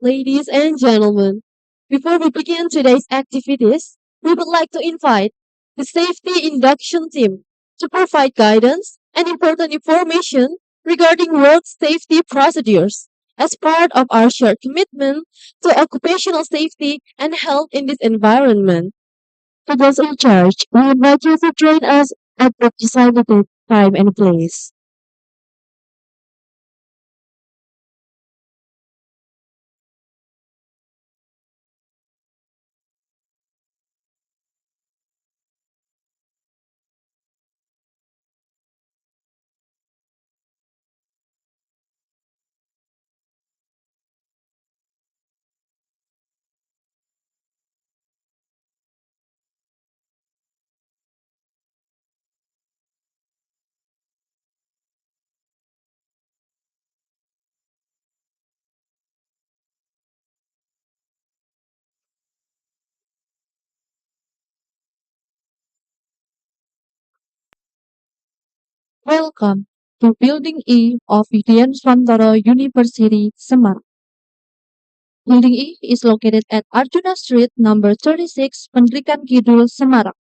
Ladies and gentlemen, before we begin today's activities, we would like to invite the safety induction team to provide guidance and important information regarding road safety procedures as part of our shared commitment to occupational safety and health in this environment. To those in charge, we invite you to join us at the designated time and place. Welcome to Building E of Swantara University, Semarang. Building E is located at Arjuna Street, number 36, Pendidikan Kidul, Semarang.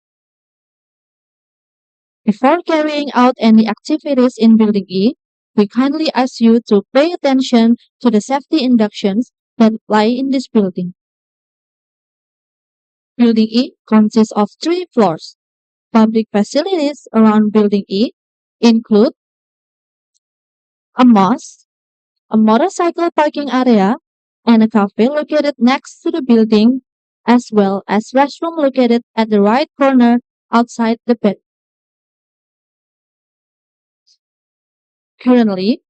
Before carrying out any activities in Building E, we kindly ask you to pay attention to the safety inductions that apply in this building. Building E consists of three floors. Public facilities around Building E include a mosque, a motorcycle parking area, and a cafe located next to the building, as well as restroom located at the right corner outside the pit. Currently,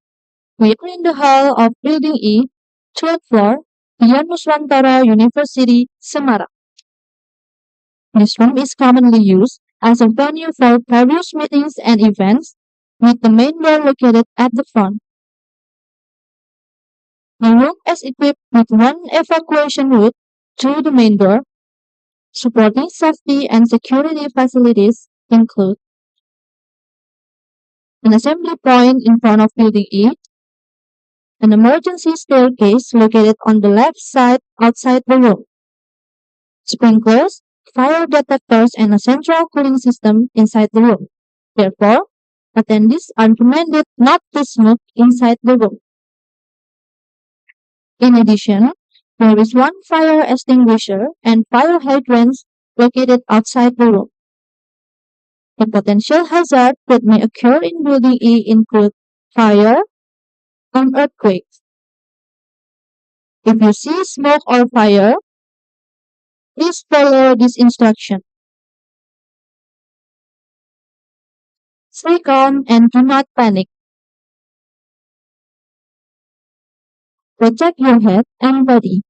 we are in the hall of Building E, third floor, Nuswantara University, Semarang. This room is commonly used as a venue for various meetings and events, with the main door located at the front. The room is equipped with one evacuation route through the main door. Supporting safety and security facilities include an assembly point in front of Building E, an emergency staircase located on the left side outside the room, sprinklers, fire detectors, and a central cooling system inside the room. Therefore, attendees are recommended not to smoke inside the room. In addition, there is one fire extinguisher and fire hydrants located outside the room. The potential hazard that may occur in Building E include fire and earthquakes. If you see smoke or fire, please follow this instruction. Stay calm and do not panic. Protect your head and body.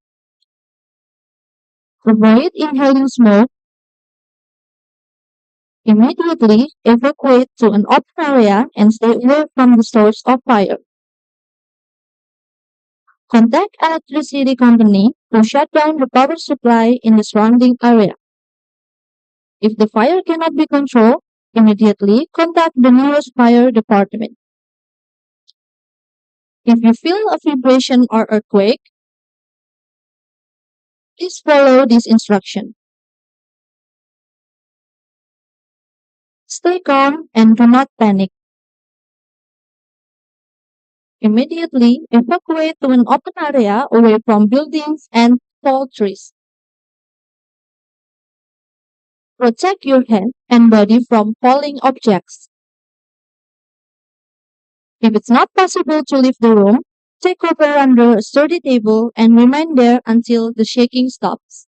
Avoid inhaling smoke. Immediately evacuate to an open area and stay away from the source of fire. Contact electricity company to shut down the power supply in the surrounding area. If the fire cannot be controlled, immediately contact the nearest fire department. If you feel a vibration or earthquake, please follow this instruction. Stay calm and do not panic. Immediately evacuate to an open area away from buildings and tall trees. Protect your head and body from falling objects. If it's not possible to leave the room, take cover under a sturdy table and remain there until the shaking stops.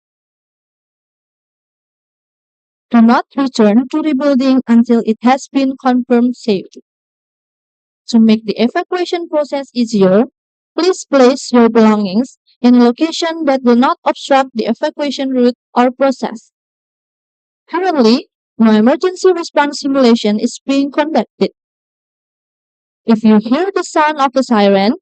Do not return to the building until it has been confirmed safe. To make the evacuation process easier, please place your belongings in a location that will not obstruct the evacuation route or process. Currently, no emergency response simulation is being conducted. If you hear the sound of the siren,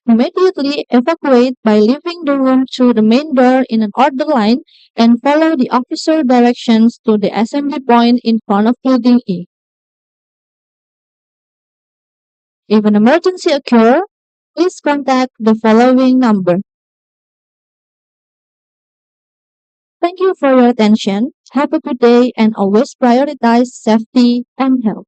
Immediately evacuate by leaving the room through the main door in an order line and follow the officer directions to the assembly point in front of building E. If an emergency occurs, please contact the following number. Thank you for your attention. Have a good day and always prioritize safety and health.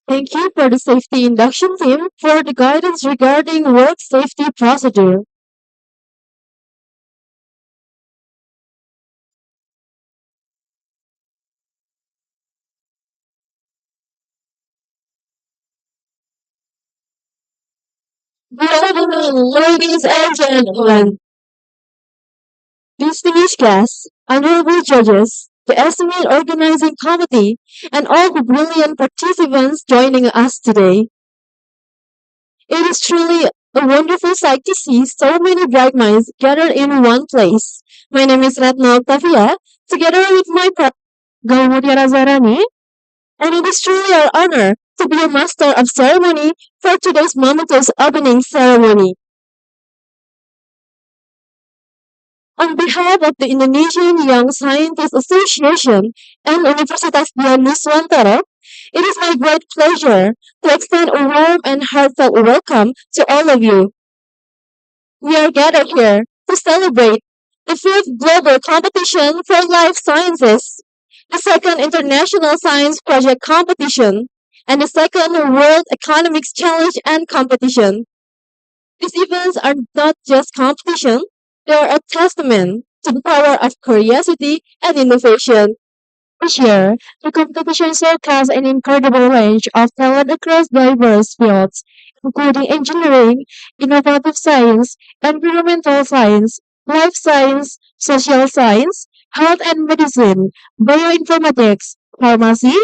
Thank you for the safety induction team for the guidance regarding work safety procedure. Good afternoon, ladies and gentlemen. Distinguished guests, honorable judges, the estimate organizing committee, and all the brilliant participants joining us today. It is truly a wonderful sight to see so many bright minds gathered in one place. My name is Ratna Octavia, together with my partner Gaumudia Razarani, and it is truly our honor to be a master of ceremony for today's momentous opening ceremony. On behalf of the Indonesian Young Scientists Association and Universitas Nuswantara, it is my great pleasure to extend a warm and heartfelt welcome to all of you. We are gathered here to celebrate the fifth global competition for life sciences, the second international science project competition, and the second World Economics Challenge and competition. These events are not just competition, they are a testament to the power of curiosity and innovation. This year, the competition showcased an incredible range of talent across diverse fields, including engineering, innovative science, environmental science, life science, social science, health and medicine, bioinformatics, pharmacy,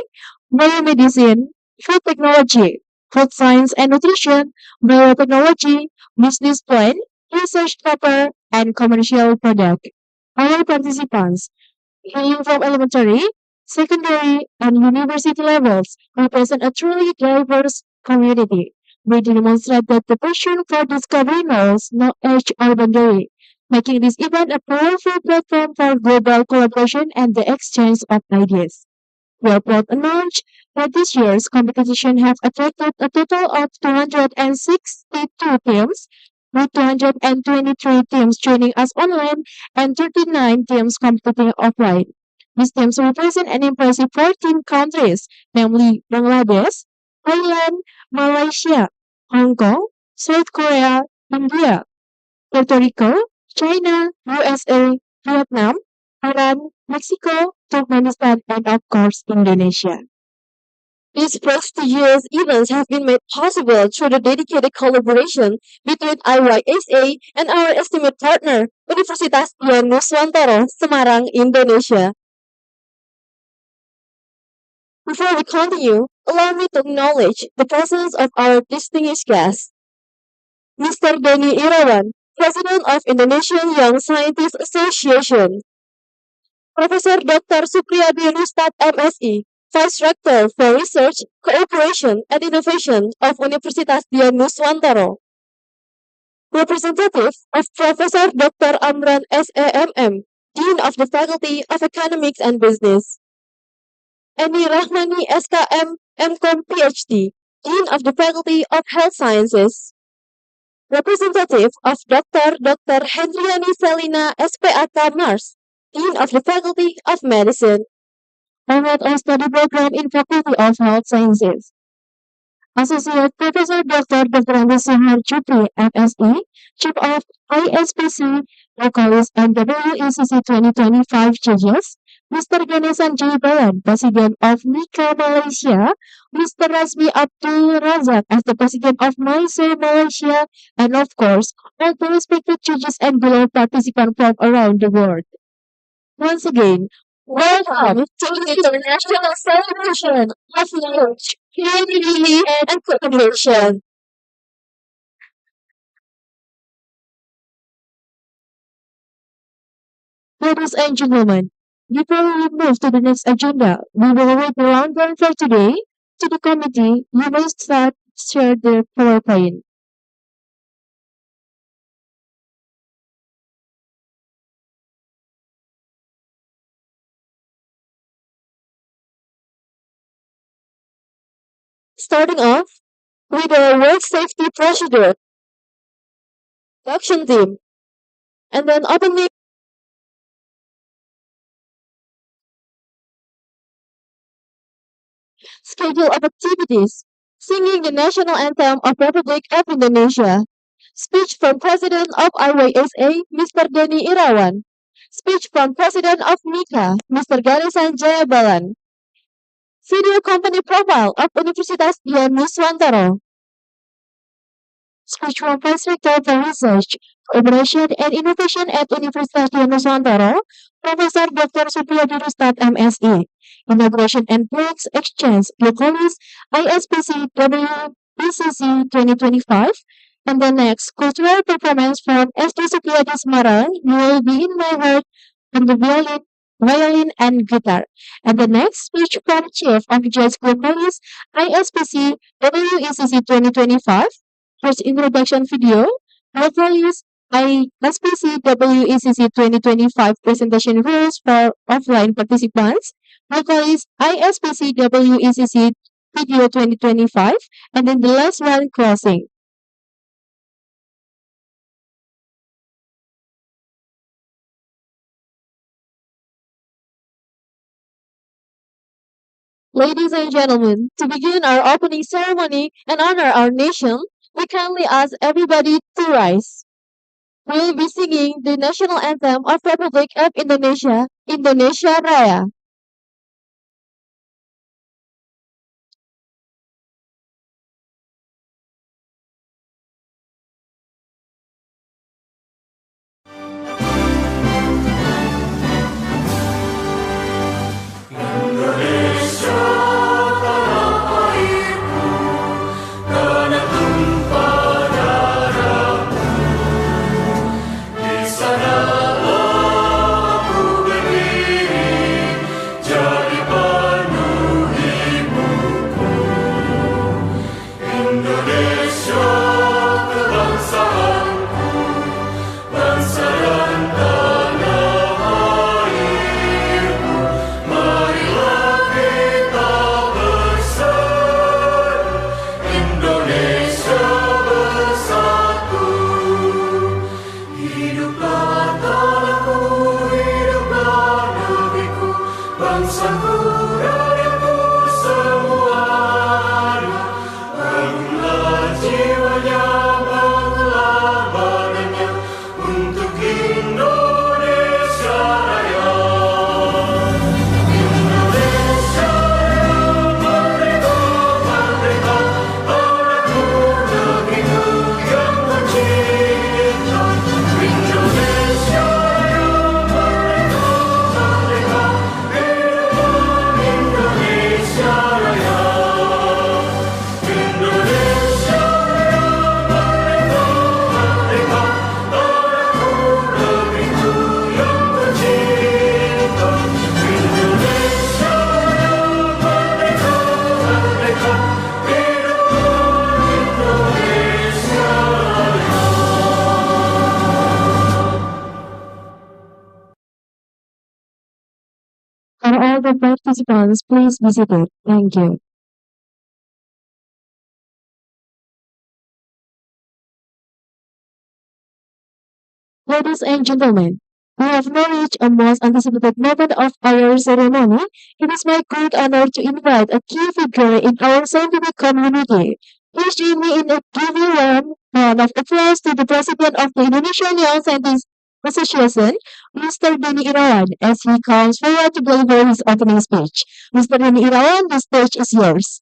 biomedicine, food technology, food science and nutrition, biotechnology, business plan, research paper, and commercial product. All participants, ranging from elementary, secondary, and university levels, represent a truly diverse community. We demonstrate that the passion for discovery knows no age or boundary, making this event a powerful platform for global collaboration and the exchange of ideas. We are proud to announce that this year's competition has attracted a total of 262 teams, with 223 teams joining us online and 39 teams competing offline. These teams represent an impressive 14 countries, namely Bangladesh, Thailand, Malaysia, Hong Kong, South Korea, India, Puerto Rico, China, USA, Vietnam, Iran, Mexico, Turkmenistan, and of course Indonesia. These prestigious events have been made possible through the dedicated collaboration between IYSA and our esteemed partner, Universitas Nuswantara, Semarang, Indonesia. Before we continue, allow me to acknowledge the presence of our distinguished guest, Mr. Deni Irawan, President of Indonesian Young Scientists Association, Professor Dr. Supriyadi Rustat MSI, Vice Rector for Research, Cooperation and Innovation of Universitas Nuswantara, representative of Professor Dr. Amran SAMM, Dean of the Faculty of Economics and Business, Eni Rahmani SKM MCom PhD, Dean of the Faculty of Health Sciences, representative of Dr. Hendriani Selina SPAK Mars, Dean of the Faculty of Medicine, Ahmad on Study Program in Faculty of Health Sciences, Associate Professor Dr. Andesihar Chupri, FSE, Chief of Ispc, Glocolis, and WECC 2025 Judges, Mr. Ganesan Jayabalan, President of Nika Malaysia, Mr. Rasmi Abdul Razak as the President of Mysore Malaysia, and of course, all the respected judges and below participants from around the world. Once again, welcome to the International Celebration of Knowledge, Creativity, and Collaboration. Ladies and gentlemen, before we move to the next agenda, we will read the rundown for today. To the committee, you may start share the PowerPoint. Starting off with the work safety procedure, action team, and then opening schedule of activities, singing the national anthem of Republic of Indonesia, speech from President of IYSA, Mr. Denny Irawan, speech from President of Nika, Mr. Ganesan Jayabalan, video company profile of Universitas Dian Nuswantara, speech from Vice Rector for Research, Collaboration and Innovation at Universitas Dian Nuswantara, Professor Dr. Supriyadi Rustat MSc, Inauguration and Products Exchange, Glocolis, Ispc WBCC 2025, and the next cultural performance from SD Supriyadi Semarang, You Will Be in My Heart, on the violin and guitar. And the next speech from Chief of Jazz Glocolis, ISPC WECC 2025, first introduction video, Glocolis ISPC WECC 2025 presentation rules for offline participants, Glocolis ISPC WECC video 2025, and then the last one closing. Ladies and gentlemen, to begin our opening ceremony and honor our nation, we kindly ask everybody to rise. We will be singing the national anthem of Republic of Indonesia, Indonesia Raya. Indonesia tanah airku, tanah tumpah darahku. Di sanalah aku berdiri, jadi penuh ibuku. Indonesia kebangsaanku, bangsa dan tanah airku. Marilah kita bersatu, Indonesia bersatu. Hiduplah tanahku, hiduplah negeriku, bangsaku, rakyatku semuanya. Bangunlah jiwanya, bangunlah badannya, untuk Indonesia Raya. Indonesia Raya, merdeka, merdeka, tanahku, negeriku yang tercinta. Indonesia Raya, merdeka, merdeka, hiduplah Indonesia Raya. Indonesia Raya, merdeka, merdeka, tanahku, negeriku yang tercinta. Indonesia Raya, merdeka, merdeka, hiduplah Indonesia Raya. For all the participants, please be seated. Thank you. Ladies and gentlemen, we have now reached a most anticipated moment of our ceremony. It is my great honor to invite a key figure in our scientific community. Please join me in a giving round of applause to the President of the Indonesian Young Scientists Association, Mr. Denny Irawan, as he comes forward to deliver his opening speech. Mr. Denny Irawan, the stage is yours.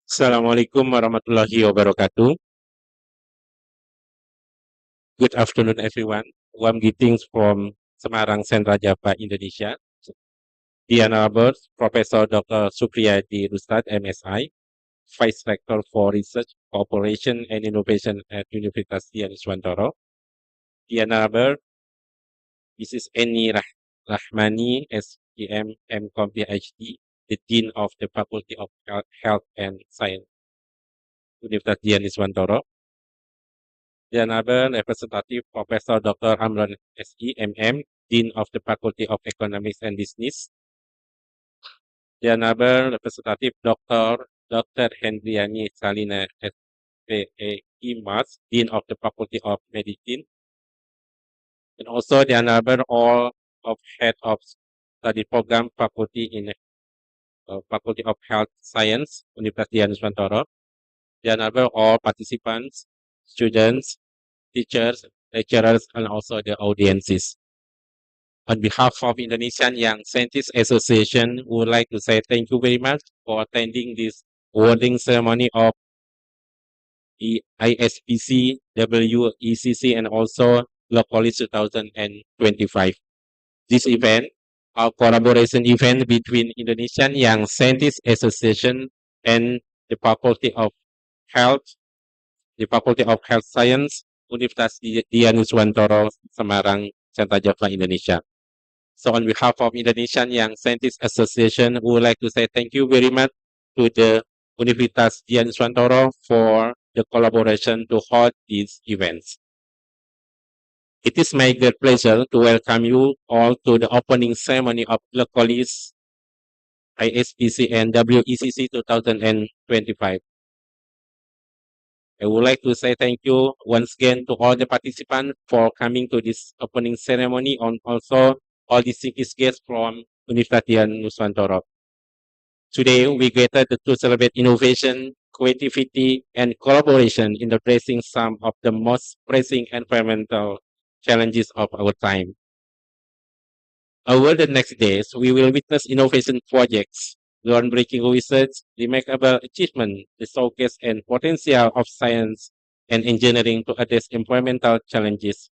Assalamualaikum warahmatullahi wabarakatuh. Good afternoon, everyone. Warm greetings from Semarang, Sentra Java, Indonesia. The Honorable Professor Dr. Supriyadi Rustad, MSI, Vice Rector for Research, Cooperation and Innovation at Universitas Dian Iswantoro. The Honorable Mrs. Eni Rahmani, SPM, MCom, PhD, the Dean of the Faculty of Health and Science, Universitas Dian Iswantoro. The Honorable Representative Professor Dr. Amron SE, MM, Dean of the Faculty of Economics and Business. The Honorable Representative Dr. Hendriani Salina SPA, Mas, Dean of the Faculty of Medicine. And also the Honorable all of Head of Study Program Faculty in Faculty of Health Science, Universitas Dian Nusantara. The Honorable all participants, students, teachers, lecturers, and also the audiences. On behalf of Indonesian Young Scientists Association, we would like to say thank you very much for attending this awarding ceremony of the ISPC, WECC, and also Glocolis 2025. This event, a collaboration event between Indonesian Young Scientists Association and the Faculty of Health, the Faculty of Health Science, Universitas Dianuswantoro, Semarang, Sentra Java, Indonesia. So on behalf of Indonesian Young Scientists Association, we would like to say thank you very much to the Universitas Dianuswantoro for the collaboration to hold these events. It is my great pleasure to welcome you all to the opening ceremony of Glocolis ISPC and WECC 2025. I would like to say thank you once again to all the participants for coming to this opening ceremony and also all distinguished guests from Universitas Nusantara. Today, we gathered to celebrate innovation, creativity, and collaboration in addressing some of the most pressing environmental challenges of our time. Over the next days, we will witness innovation projects, groundbreaking research, remarkable achievement, the showcase and potential of science and engineering to address environmental challenges.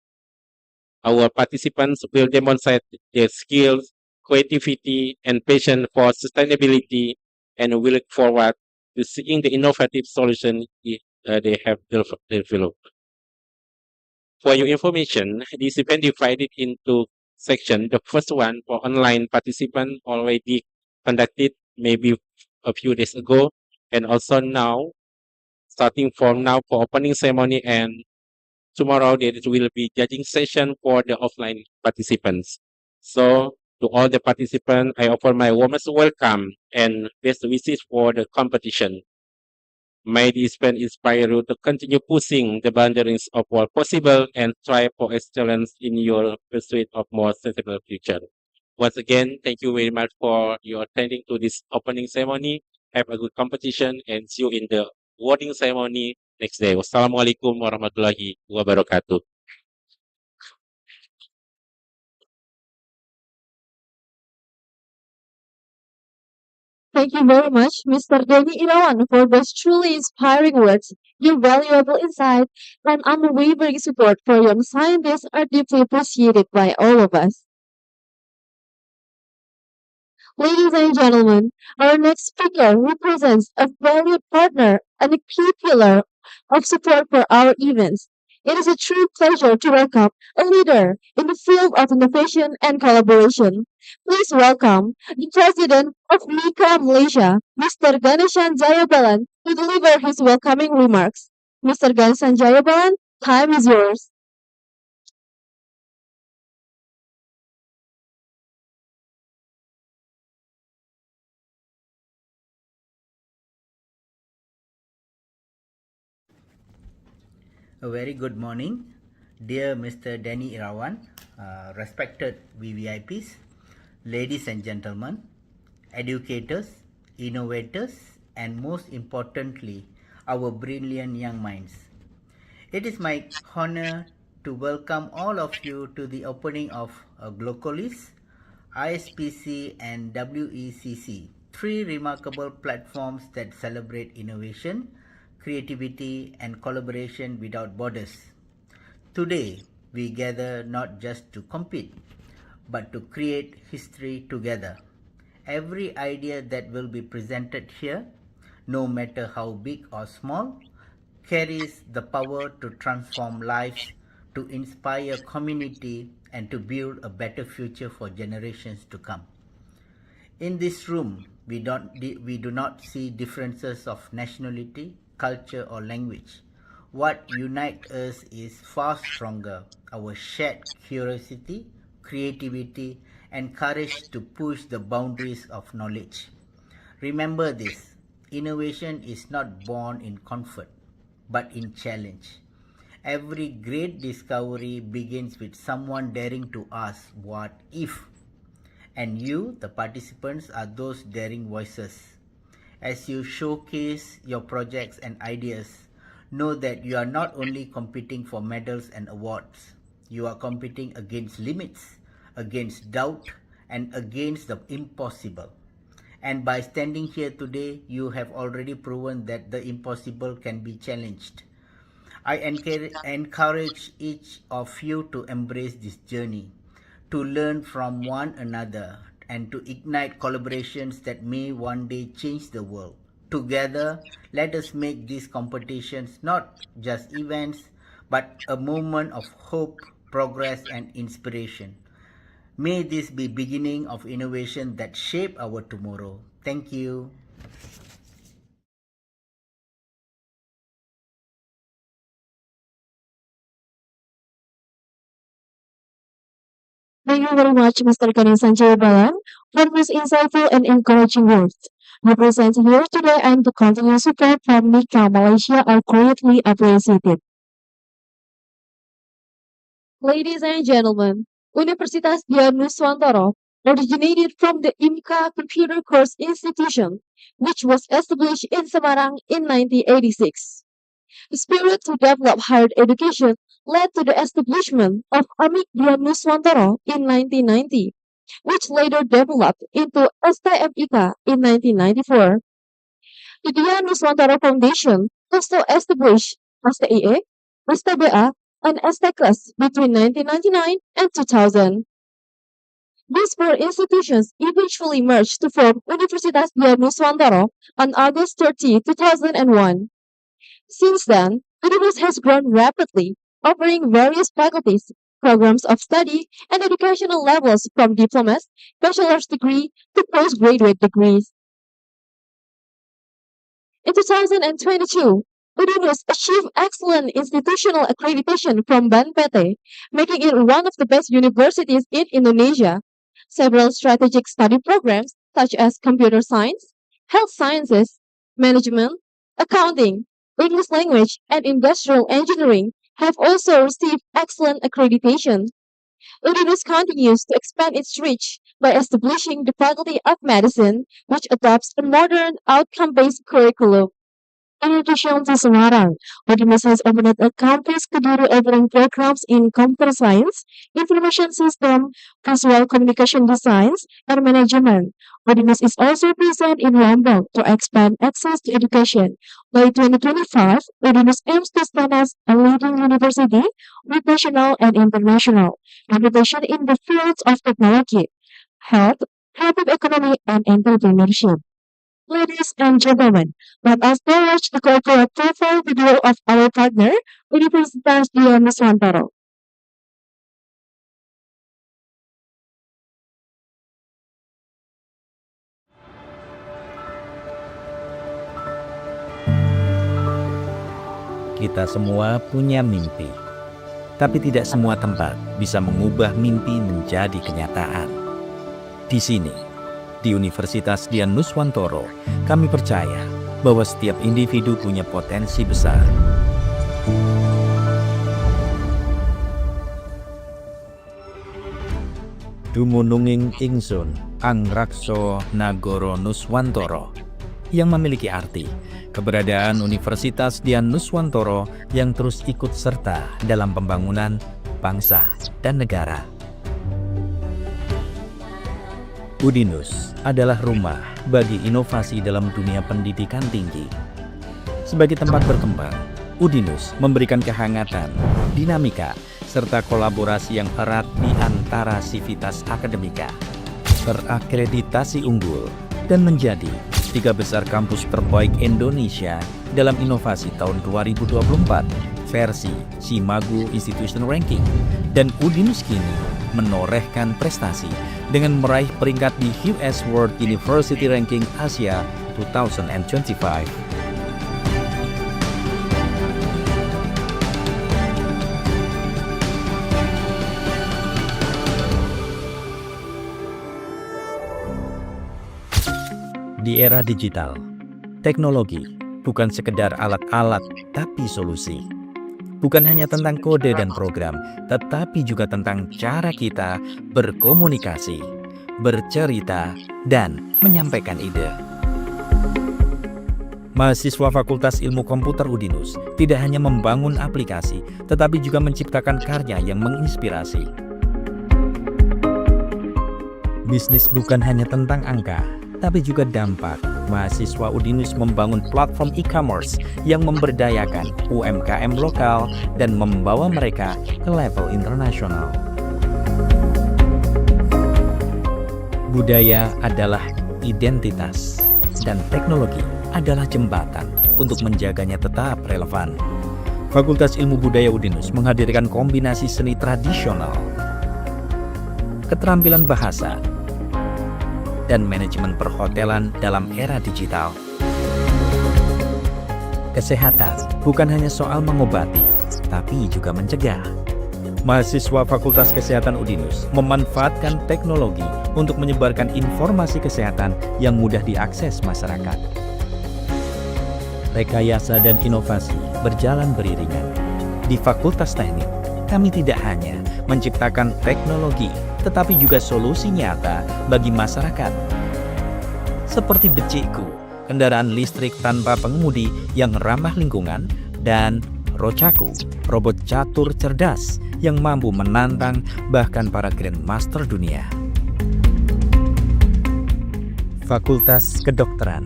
Our participants will demonstrate their skills, creativity, and passion for sustainability, and we look forward to seeing the innovative solution they have developed. For your information, this event divided into sections. The first one for online participants already conducted maybe a few days ago, and also now, starting from now for opening ceremony, and tomorrow there will be judging session for the offline participants. So to all the participants, I offer my warmest welcome and best wishes for the competition. May this event inspire you to continue pushing the boundaries of what possible and strive for excellence in your pursuit of more sustainable future. Once again, thank you very much for your attending to this opening ceremony. Have a good competition and see you in the awarding ceremony next day. Wassalamualaikum warahmatullahi wabarakatuh. Thank you very much, Mr. Denny Irawan, for those truly inspiring words. Your valuable insight and unwavering support for young scientists are deeply appreciated by all of us. Ladies and gentlemen, our next speaker represents a valued partner and a key pillar of support for our events. It is a true pleasure to welcome a leader in the field of innovation and collaboration. Please welcome the President of MIKA Malaysia, Mr. Ganeshan Jayabalan, to deliver his welcoming remarks. Mr. Ganeshan Jayabalan, time is yours. A very good morning, dear Mr. Danny Irawan, respected VVIPs, ladies and gentlemen, educators, innovators, and most importantly, our brilliant young minds. It is my honor to welcome all of you to the opening of Glocolis, Ispc, and Wecc, three remarkable platforms that celebrate innovation, creativity, and collaboration without borders. Today, we gather not just to compete, but to create history together. Every idea that will be presented here, no matter how big or small, carries the power to transform lives, to inspire community, and to build a better future for generations to come. In this room, we do not see differences of nationality, culture, or language. What unites us is far stronger, our shared curiosity, creativity, and courage to push the boundaries of knowledge. Remember this, innovation is not born in comfort, but in challenge. Every great discovery begins with someone daring to ask, what if? And you, the participants, are those daring voices. As you showcase your projects and ideas, know that you are not only competing for medals and awards, you are competing against limits, against doubt, and against the impossible. And by standing here today, you have already proven that the impossible can be challenged. I encourage each of you to embrace this journey, to learn from one another, and to ignite collaborations that may one day change the world. Together, let us make these competitions not just events, but a moment of hope, progress, and inspiration. May this be beginning of innovation that shape our tomorrow. Thank you. Thank you very much, Mr. Ganesan Jayabalan, for these insightful and encouraging words. Your presence here today and the continuous support from MIKA Malaysia are greatly appreciated. Ladies and gentlemen, Universitas Dianuswantoro originated from the IMCA Computer Course Institution, which was established in Semarang in 1986. The spirit to develop higher education led to the establishment of Amik Dianuswantoro in 1990, which later developed into STMIKA in 1994. The Dianuswantoro Foundation also established STIA, STBA, and STClass between 1999 and 2000. These four institutions eventually merged to form Universitas Dianuswantoro on August 30, 2001. Since then, Udinese has grown rapidly, offering various faculties, programs of study, and educational levels from diplomas, bachelor's degree, to postgraduate degrees. In 2022, Udinese achieved excellent institutional accreditation from BANPT, making it one of the best universities in Indonesia. Several strategic study programs, such as computer science, health sciences, management, accounting, English language, and industrial engineering, have also received excellent accreditation. Udinese continues to expand its reach by establishing the Faculty of Medicine, which adopts a modern, outcome-based curriculum. In addition to Semarang, Udinese has opened a campus Kediri offering programs in computer science, information system, visual communication designs, and management. Udinese is also present in Lombok to expand access to education. By 2025, Udinese aims to stand as a leading university with national and international reputation in the fields of technology, health, creative economy, and entrepreneurship. Ladies and gentlemen, let us now watch the corporate profile video of our partner, Universitas Dian Nuswantoro. Kita semua punya mimpi, tapi tidak semua tempat bisa mengubah mimpi menjadi kenyataan. Di sini, di Universitas Dian Nuswantoro, kami percaya bahwa setiap individu punya potensi besar. Dumununging ingsun angrakso nagoro Nuswantoro, yang memiliki arti keberadaan Universitas Dian Nuswantoro yang terus ikut serta dalam pembangunan bangsa dan negara. Udinus adalah rumah bagi inovasi dalam dunia pendidikan tinggi. Sebagai tempat berkembang, Udinus memberikan kehangatan, dinamika, serta kolaborasi yang erat di antara sivitas akademika, terakreditasi unggul, dan menjadi 3 besar kampus terbaik Indonesia dalam inovasi tahun 2024 versi Simagu Institution Ranking. Dan Udinus kini menorehkan prestasi dengan meraih peringkat di US World University Ranking Asia 2025. Di era digital, teknologi bukan sekedar alat-alat, tapi solusi. Bukan hanya tentang kode dan program, tetapi juga tentang cara kita berkomunikasi, bercerita, dan menyampaikan ide. Mahasiswa Fakultas Ilmu Komputer Udinus tidak hanya membangun aplikasi, tetapi juga menciptakan karya yang menginspirasi. Bisnis bukan hanya tentang angka, tapi juga dampak. Mahasiswa Udinus membangun platform e-commerce yang memberdayakan UMKM lokal dan membawa mereka ke level internasional. Budaya adalah identitas, dan teknologi adalah jembatan untuk menjaganya tetap relevan. Fakultas Ilmu Budaya Udinus menghadirkan kombinasi seni tradisional, keterampilan bahasa, dan manajemen perhotelan dalam era digital. Kesehatan bukan hanya soal mengobati, tapi juga mencegah. Mahasiswa Fakultas Kesehatan Udinus memanfaatkan teknologi untuk menyebarkan informasi kesehatan yang mudah diakses masyarakat. Rekayasa dan inovasi berjalan beriringan. Di Fakultas Teknik, kami tidak hanya menciptakan teknologi, tetapi juga solusi nyata bagi masyarakat. Seperti Becikku, kendaraan listrik tanpa pengemudi yang ramah lingkungan, dan Rocaku, robot catur cerdas yang mampu menantang bahkan para grandmaster dunia. Fakultas Kedokteran,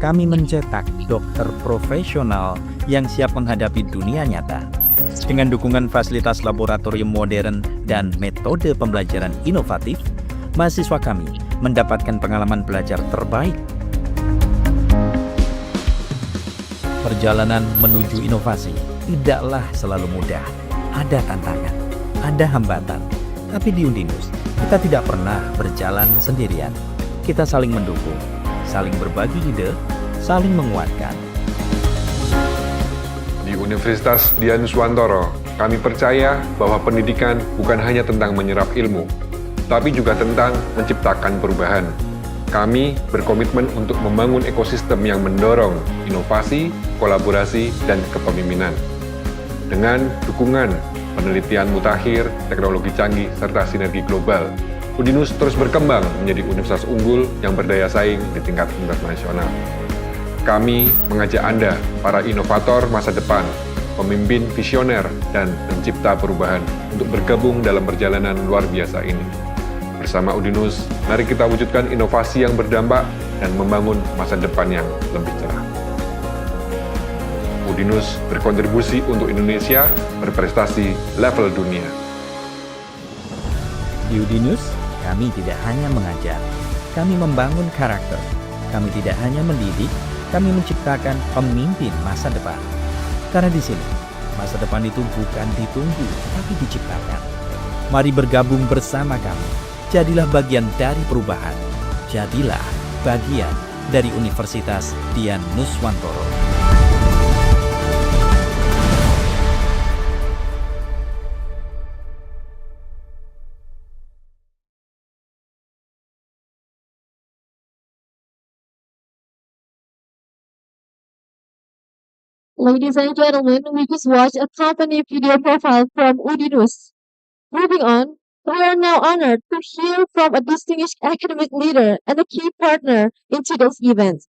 kami mencetak dokter profesional yang siap menghadapi dunia nyata. Dengan dukungan fasilitas laboratorium modern dan metode pembelajaran inovatif, mahasiswa kami mendapatkan pengalaman belajar terbaik. Perjalanan menuju inovasi tidaklah selalu mudah. Ada tantangan, ada hambatan. Tapi di Udinus, kita tidak pernah berjalan sendirian. Kita saling mendukung, saling berbagi ide, saling menguatkan. Di Universitas Dian Nuswantoro, kami percaya bahwa pendidikan bukan hanya tentang menyerap ilmu, tapi juga tentang menciptakan perubahan. Kami berkomitmen untuk membangun ekosistem yang mendorong inovasi, kolaborasi, dan kepemimpinan. Dengan dukungan penelitian mutakhir, teknologi canggih, serta sinergi global, Udinus terus berkembang menjadi universitas unggul yang berdaya saing di tingkat internasional. Kami mengajak Anda, para inovator masa depan, pemimpin visioner, dan pencipta perubahan untuk bergabung dalam perjalanan luar biasa ini. Bersama Udinus, mari kita wujudkan inovasi yang berdampak dan membangun masa depan yang lebih cerah. Udinus berkontribusi untuk Indonesia berprestasi level dunia. Di Udinus, kami tidak hanya mengajar, kami membangun karakter. Kami tidak hanya mendidik, kami menciptakan pemimpin masa depan. Karena di sini, masa depan itu bukan ditunggu, tapi diciptakan. Mari bergabung bersama kami. Jadilah bagian dari perubahan. Jadilah bagian dari Universitas Dian Nuswantoro. Ladies and gentlemen, we just watched a company video profile from Udinus. Moving on, we are now honored to hear from a distinguished academic leader and a key partner in today's event.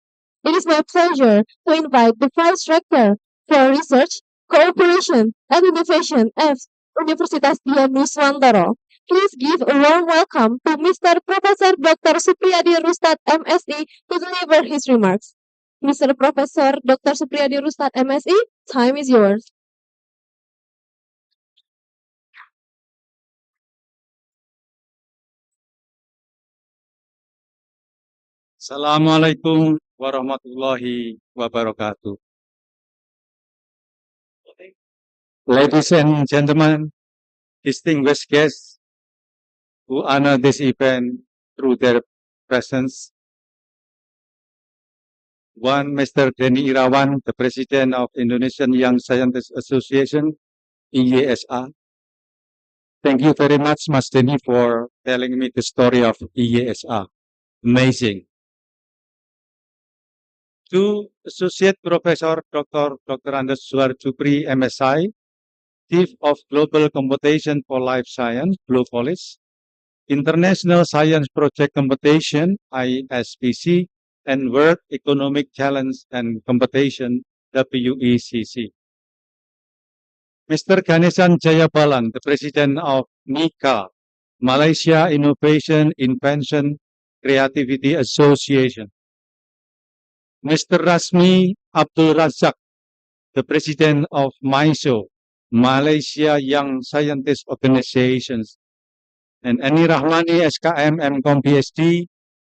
It is my pleasure to invite the Vice Rector for Research, Cooperation, and Innovation at Universitas Dian Nuswantoro. Please give a warm welcome to Mr. Professor Dr. Supriyadi Rustad, MSc, to deliver his remarks. Mr. Professor Dr. Supriyadi Rustad, MSc, time is yours. Assalamualaikum warahmatullahi wabarakatuh. Ladies and gentlemen, distinguished guests who honor this event through their presence. One, Mr. Denny Irawan, the President of Indonesian Young Scientists Association, IYSA. Thank you very much, Mas Denny, for telling me the story of IYSA. Amazing. To Associate Professor Dr. Andes Suar Jupri, MSI, Chief of Global Competition for Life Science, Glocolis, International Science Project Competition, Ispc, and World Economic Challenge and Competition, WECC. Mr. Ganesan Jayabalan, the President of MICA, Malaysia Innovation, Invention, Creativity Association. Mr. Rasmi Abdul Razak, the President of MISO, Malaysia Young Scientist Organizations, and Ani Rahmani, SKM, MCom, PhD,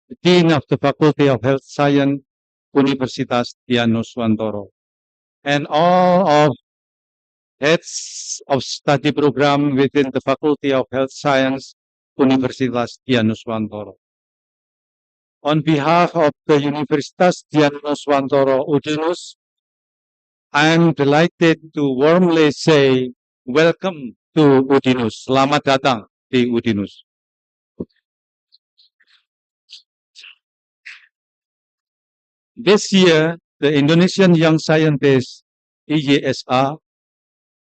the Dean of the Faculty of Health Science, Universitas Dian Nuswantoro, and all of heads of study program within the Faculty of Health Science, Universitas Dian Nuswantoro. On behalf of the Universitas Dian Nuswantoro Udinus, I am delighted to warmly say welcome to Udinus. Selamat datang di Udinus. This year, the Indonesian Young Scientists, IYSA,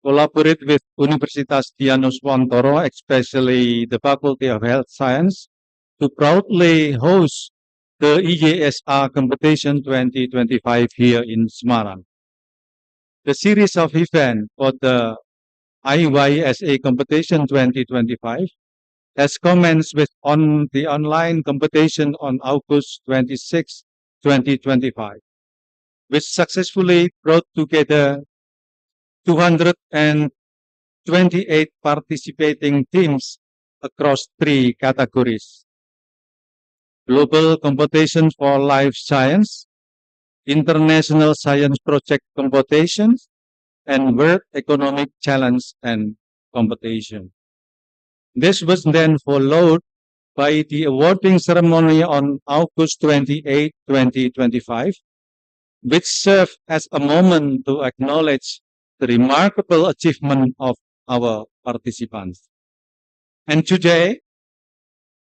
collaborate with Universitas Dian Nuswantoro, especially the Faculty of Health Science, to proudly host the IYSA Competition 2025 here in Semarang. The series of events for the IYSA Competition 2025 has commenced with the online competition on August 26, 2025, which successfully brought together 228 participating teams across 3 categories: Global Competition for Life Science, International Science Project Competitions, and World Economic Challenge and Competition. This was then followed by the awarding ceremony on August 28, 2025, which served as a moment to acknowledge the remarkable achievement of our participants. And today,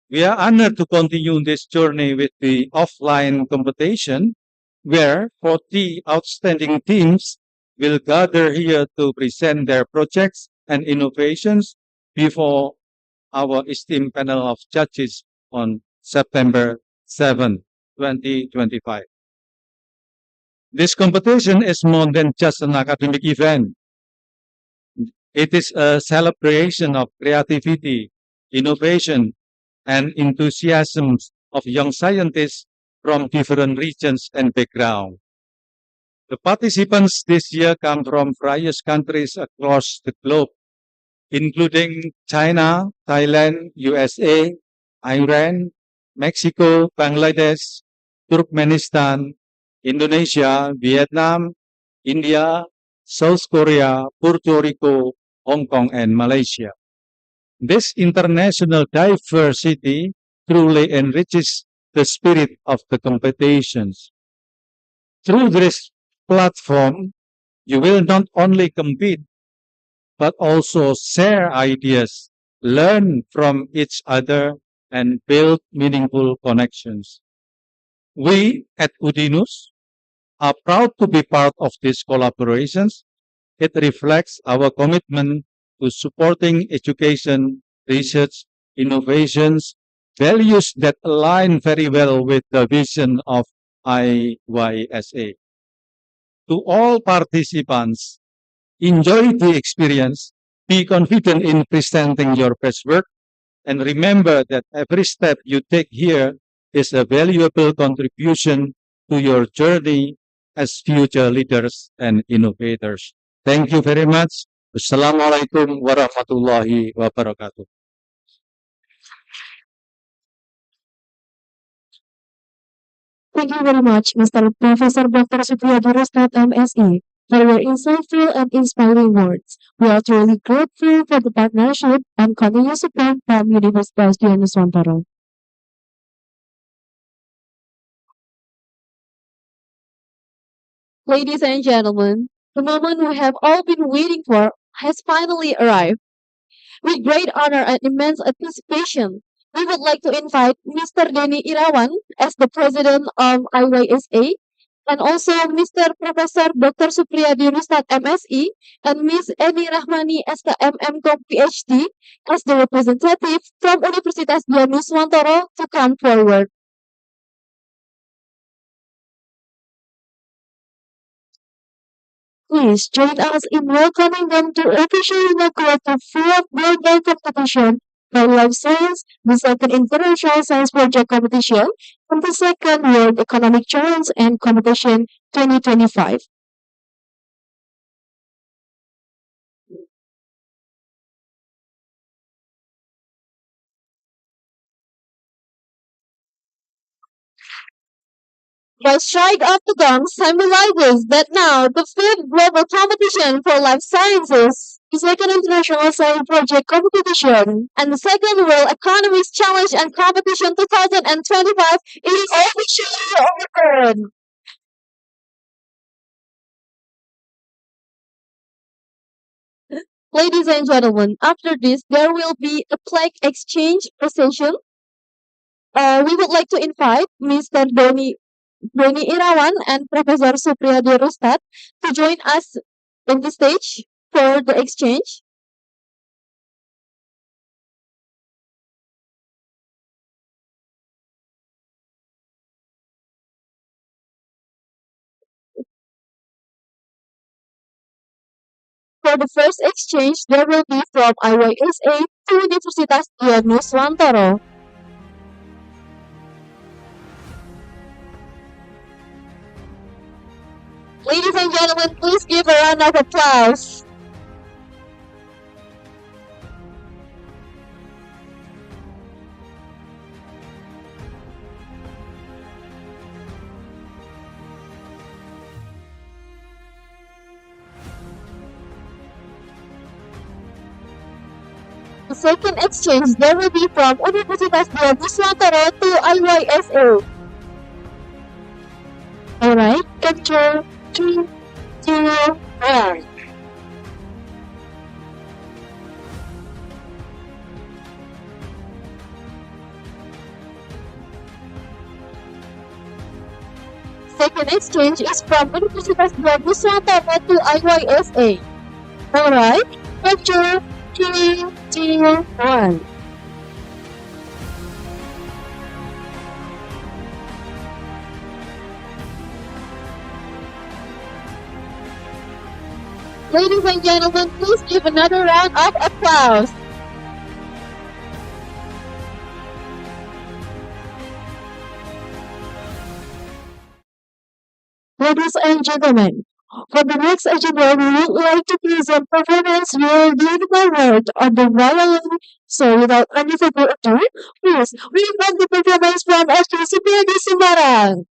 we are honored to continue this journey with the offline competition, where 40 outstanding teams will gather here to present their projects and innovations before our esteemed panel of judges on September 7, 2025. This competition is more than just an academic event. It is a celebration of creativity, innovation, and enthusiasm of young scientists from different regions and backgrounds. The participants this year come from various countries across the globe, including China, Thailand, USA, Iran, Mexico, Bangladesh, Turkmenistan, Indonesia, Vietnam, India, South Korea, Puerto Rico, Hong Kong, and Malaysia. This international diversity truly enriches the spirit of the competitions. Through this platform, you will not only compete, but also share ideas, learn from each other, and build meaningful connections. We at Udinus are proud to be part of these collaborations. It reflects our commitment to supporting education, research, innovations, values that align very well with the vision of IYSA. To all participants, enjoy the experience, be confident in presenting your best work, and remember that every step you take here is a valuable contribution to your journey as future leaders and innovators. Thank you very much. Wassalamualaikum warahmatullahi wabarakatuh. Thank you very much, Mr. Professor Dr. Supriyadi Rustat, MSE, for your insightful and inspiring words. We are truly grateful for the partnership and continuous support from Universitas Nusantara. Ladies and gentlemen, the moment we have all been waiting for has finally arrived. With great honor and immense anticipation, we would like to invite Mr. Denny Irawan as the president of IYSA, and also Mr. Professor Dr. Supriyadi Rustat, MSE, and Ms. Eni Rahmani as the MM.Com PhD as the representative from Universitas Nusantara to come forward. Please join us in welcoming them to officially inaugurate the fourth worldwide competition for life science, the second international science project competition, and the second World Economic Challenge and Competition 2025. The strike of the gong symbolizes that now the fifth global competition for life sciences, the second international science project competition, and the second World Economics Challenge and Competition 2025 is officially open. Ladies and gentlemen, after this, there will be a plaque exchange session. We would like to invite Mr. Doni Irawan and Professor Supriyadi Rustat to join us on the stage for the exchange. For the first exchange, there will be from IYSA to Universitas Nusantara. Ladies and gentlemen, please give a round of applause. The second exchange, there will be from Universitas Nusantara to IYSA. Alright, capture 3, 2, 1. Second exchange is from Universitas Nusantara to IYSA. Alright, capture 3, 2, 1. Ladies and gentlemen, please give another round of applause. Ladies and gentlemen, for the next agenda, we would like to present performance will give the word on the violin. So without any further ado, please, we invite the performance from Ispc Semarang.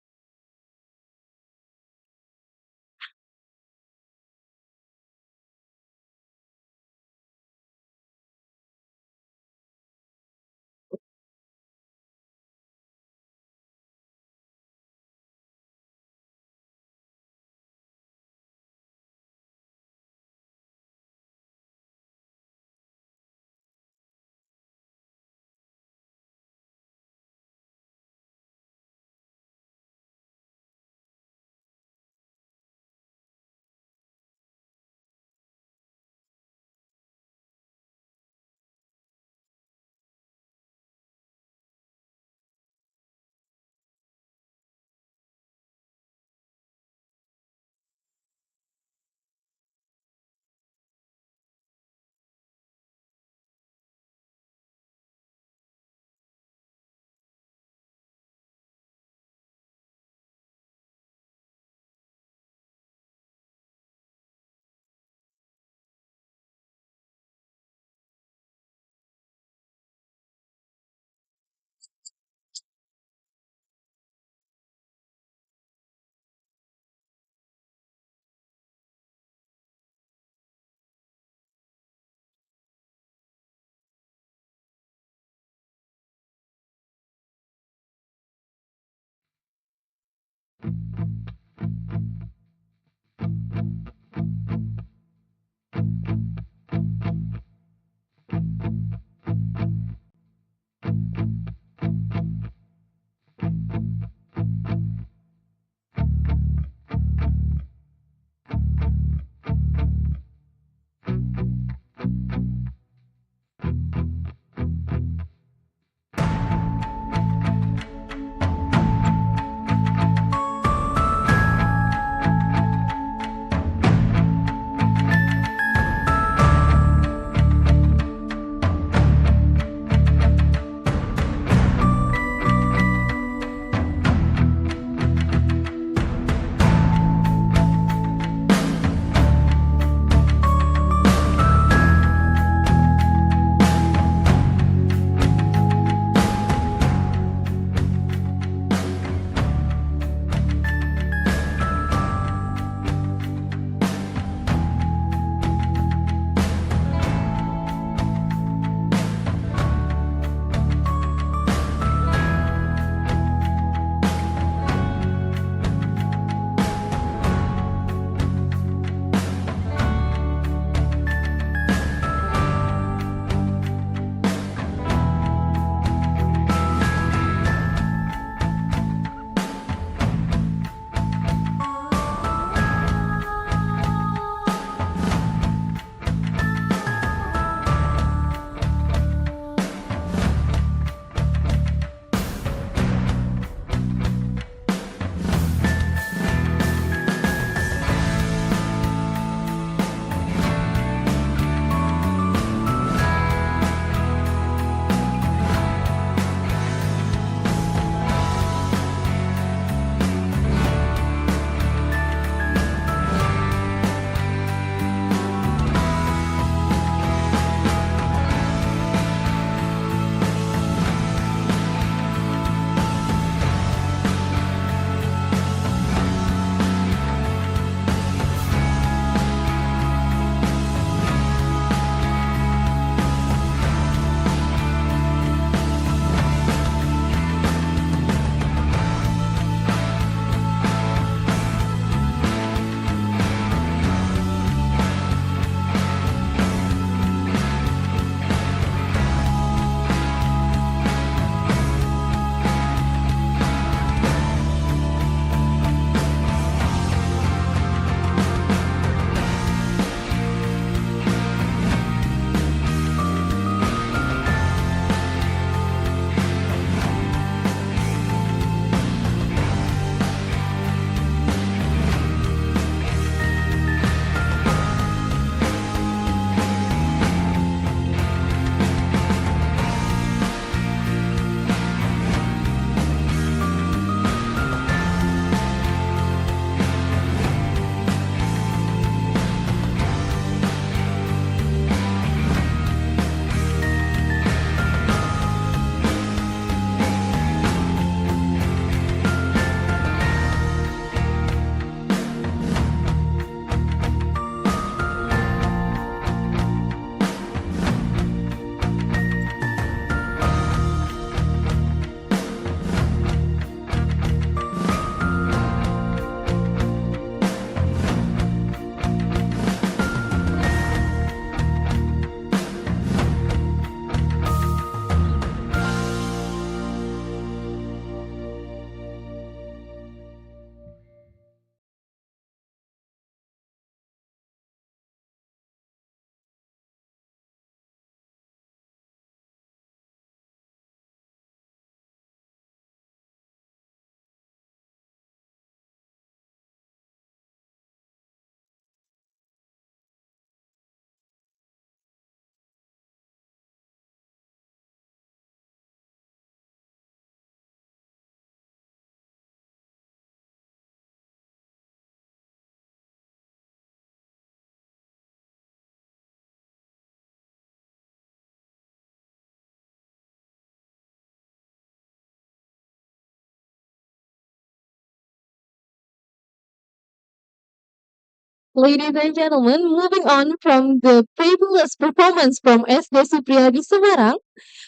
Ladies and gentlemen, moving on from the fabulous performance from SD Supriyadi Semarang,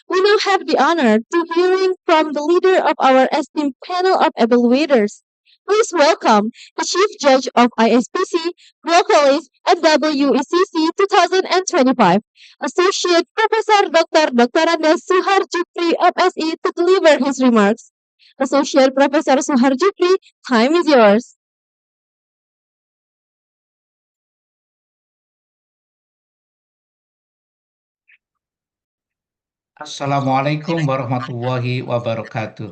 we now have the honor to hearing from the leader of our esteemed panel of evaluators, Please welcome the Chief Judge of Ispc, Glocolis, and WECC 2025, Associate Professor Dr. Andes Suhar Jupri, FSE, to deliver his remarks. Associate Professor Suhar Jupri, time is yours. Assalamualaikum warahmatullahi wabarakatuh.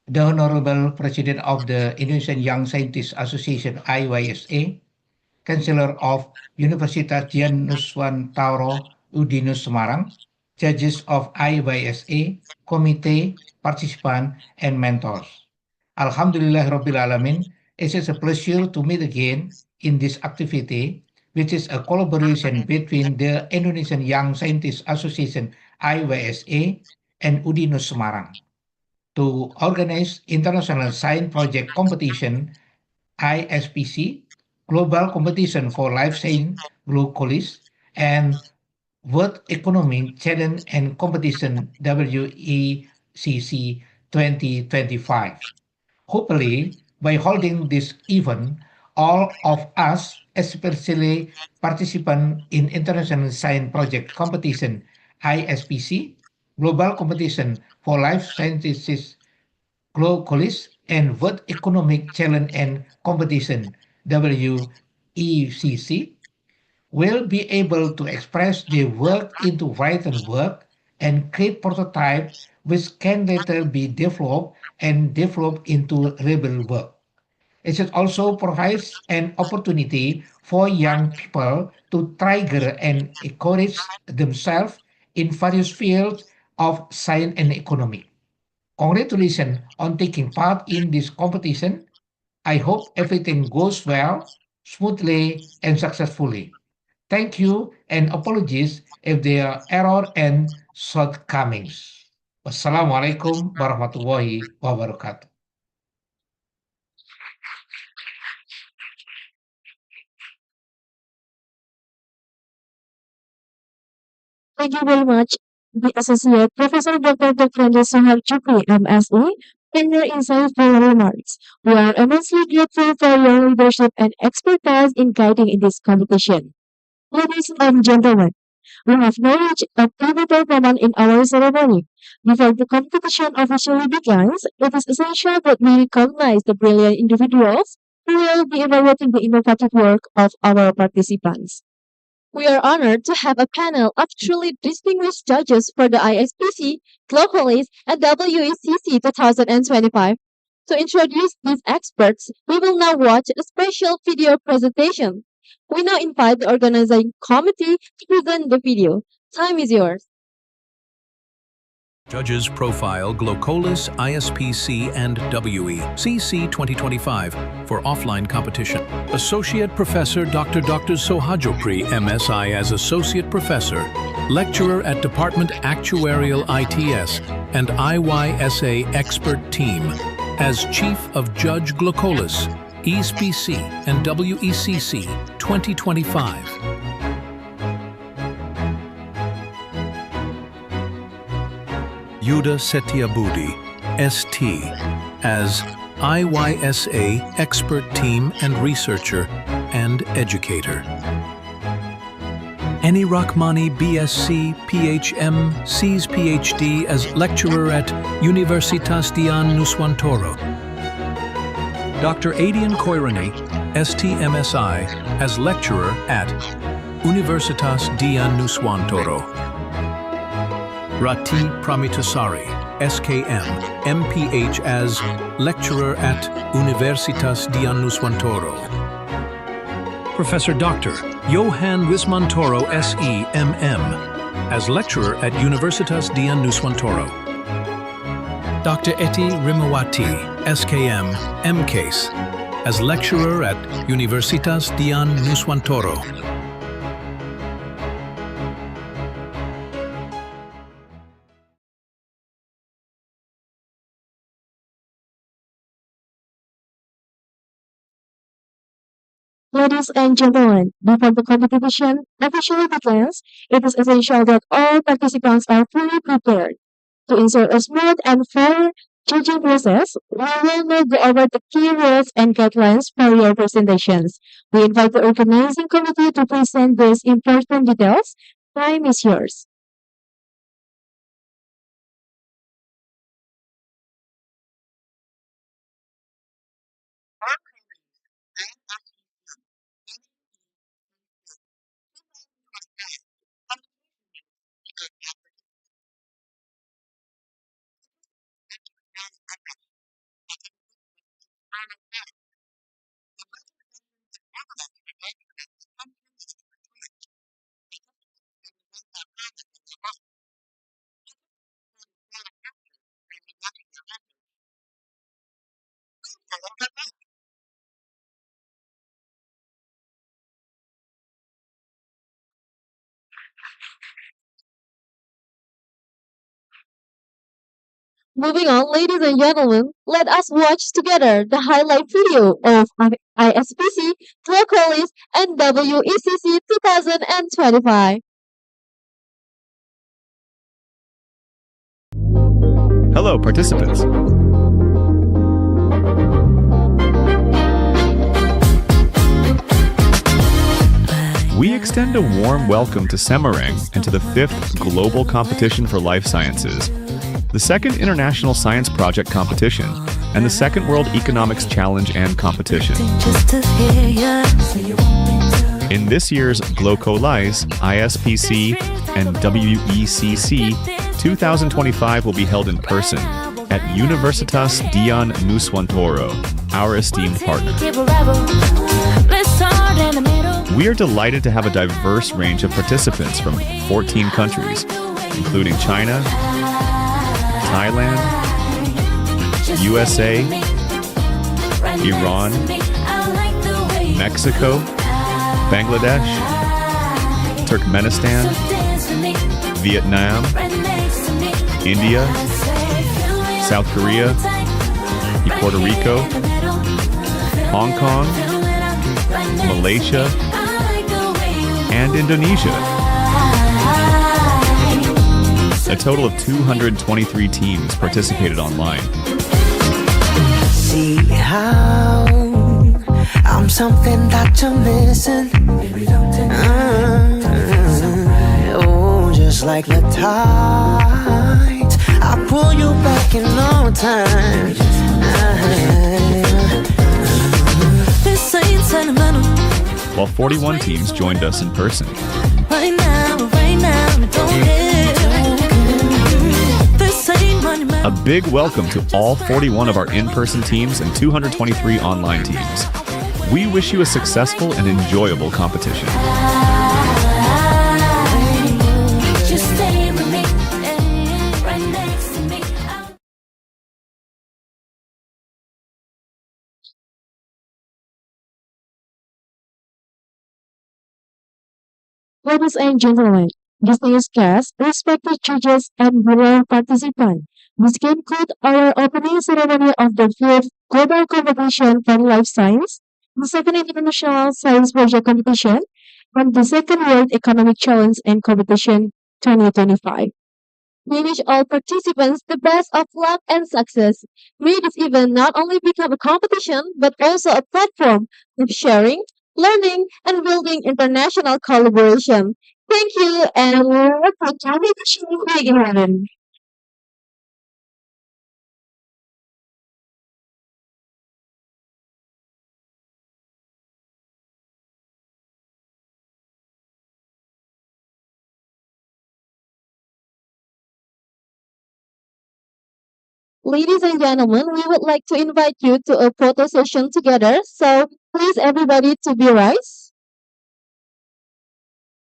The Honorable President of the Indonesian Young Scientists Association IYSA, Chancellor of Universitas Dian Nuswantoro Udinus Semarang, judges of IYSA, committee, participants, and mentors. Alhamdulillah Rabbil Alamin, it is a pleasure to meet again in this activity, which is a collaboration between the Indonesian Young Scientists Association IYSA and Udinus Semarang to organize International Science Project Competition ISPC, Global Competition for Life Science Glocolis, and World Economic Challenge and Competition WECC 2025. Hopefully, by holding this event, all of us, especially participants in International Science Project Competition ISPC, Global Competition for Life Sciences Glocolis, and World Economic Challenge and Competition WECC, will be able to express their work into written work and create prototype which can later be developed into real work. It also provides an opportunity for young people to trigger and encourage themselves in various fields of science and economy. Congratulations on taking part in this competition. I hope everything goes well, smoothly, and successfully. Thank you and apologies if there are error and shortcomings. Wassalamualaikum warahmatullahi wabarakatuh. Thank you very much, the Associate Professor Dr. Andes Suhar Jupri, MSE, for your insightful remarks. We are immensely grateful for your leadership and expertise in guiding in this competition. Ladies and gentlemen, we have now reached a pivotal moment in our ceremony. Before the competition officially begins, it is essential that we recognize the brilliant individuals who will be evaluating the innovative work of our participants. We are honored to have a panel of truly distinguished judges for the ISPC, Glocolis, and WECC 2025. To introduce these experts, we will now watch a special video presentation. We now invite the organizing committee to present the video. Time is yours. Judges profile Glocolis, ISPC, and WECC 2025 for offline competition. Associate Professor Dr. Sohajopri, MSI as Associate Professor, Lecturer at Department Actuarial ITS and IYSA Expert Team, as Chief of Judge Glocolis, Ispc, and WECC 2025. Yuda Setiabudi, ST, as IYSA Expert Team and Researcher and Educator. Eni Rahmani, BSc, PHM, Cs PhD as Lecturer at Universitas Dian Nuswantoro. Dr. Adian Koirani, STMSI, as Lecturer at Universitas Dian Nuswantoro. Rati Pramitasari, SKM, MPH as Lecturer at Universitas Dian Nuswantoro. Professor Dr. Johan Wismantoro, SE, MM, as Lecturer at Universitas Dian Nuswantoro. Dr. Eti Rimawati, SKM, MCASE, as Lecturer at Universitas Dian Nuswantoro. Ladies and gentlemen, before the competition officially begins, it is essential that all participants are fully prepared. To ensure a smooth and fair Judging process, we will now go over the key rules and guidelines for your presentations. We invite the organizing committee to present these important details. Time is yours. Moving on, ladies and gentlemen, let us watch together the highlight video of ISPC, Glocolis, and WECC 2025. Hello, participants. We extend a warm welcome to Semarang and to the 5th Global Competition for Life Sciences, the 2nd International Science Project Competition, and the 2nd World Economics Challenge and Competition. In this year's Glocolis, Ispc, and WECC, 2025 will be held in person at Universitas Dian Nuswantoro, our esteemed partner. We are delighted to have a diverse range of participants from 14 countries, including China, Thailand, USA, Iran, Mexico, Bangladesh, Turkmenistan, Vietnam, India, South Korea, Puerto Rico, Hong Kong, Malaysia, and Indonesia. A total of 223 teams participated online. See how I'm something that you're missing. Oh, just like the tides, I pull you back in no time. This ain't sentimental. While 41 teams joined us in person. Right now, don't care. This ain't monumental. A big welcome to all 41 of our in-person teams and 223 online teams. We wish you a successful and enjoyable competition. Just stay with me, right next to me. Ladies and gentlemen, distinguished guests, respected judges, and beloved participants, this concludes our opening ceremony of the 5th Global Competition for Life Science, the 2nd International Science Project Competition, and the 2nd World Economic Challenge and Competition 2025. We wish all participants the best of luck and success. May this event not only become a competition, but also a platform of sharing, learning, and building international collaboration. Thank you, and let the competition begin. Ladies and gentlemen, we would like to invite you to a photo session together. So please everybody to be rise.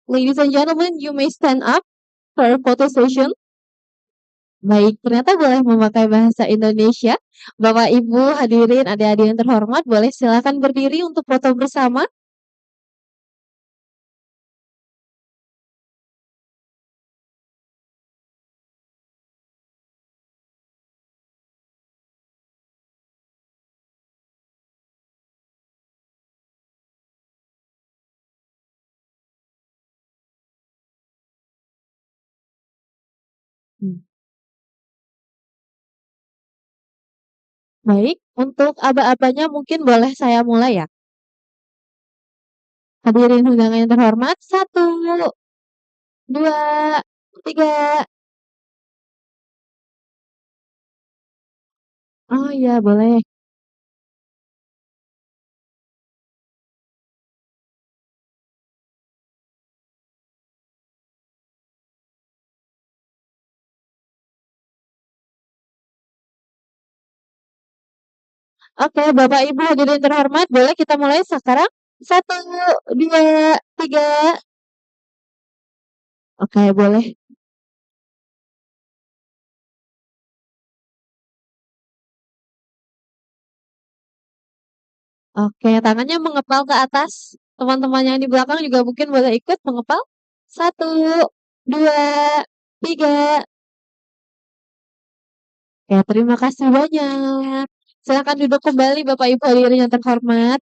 Ladies and gentlemen, you may stand up for a photo session. Baik, ternyata boleh memakai bahasa Indonesia. Bapak, Ibu, hadirin, adik-adik yang terhormat, boleh silakan berdiri untuk foto bersama. Hmm. Baik, untuk aba-abanya mungkin boleh saya mulai ya. Hadirin undangan yang terhormat, 1, 2, 3. Oh iya, boleh. Oke, Bapak Ibu hadirin terhormat, boleh kita mulai sekarang? 1, 2, 3. Oke, boleh. Oke, tangannya mengepal ke atas. Teman-teman yang di belakang juga mungkin boleh ikut mengepal. 1, 2, 3. Oke, terima kasih banyak. Silakan duduk kembali Bapak Ibu hadirin yang terhormat.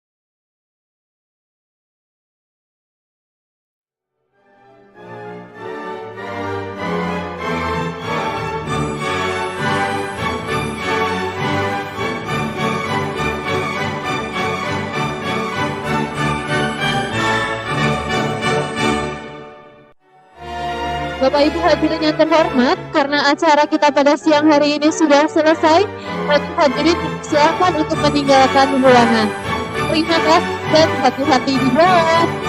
Bapak Ibu hadirin yang terhormat, karena acara kita pada siang hari ini sudah selesai, kami hadirin silakan untuk meninggalkan ruangan. Terima kasih dan hati-hati di bawah.